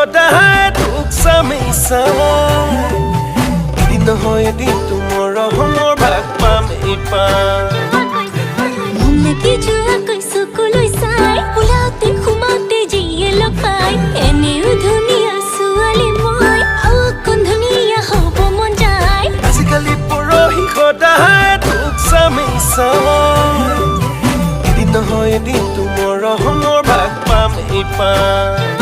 সদায় তোক চামেইছা এদিন নহয় এদিন তোমাৰ ৰহমৰ ভাগ পাম এইপাৰ মন লাগি যোৱা কৈছো কলৈ চাই ওলাওতে সোমাওতে যিয়ে লগ পাই এনেও ধুনীয়া ছোৱালী মই অকণ ধুনীয়া হ'ব মন যায় আজিকালি পৰহি সদায় তোক চামেইছা এদিন নহয় এদিন তোমাৰ ৰহমৰ ভাগ পাম এইপাৰ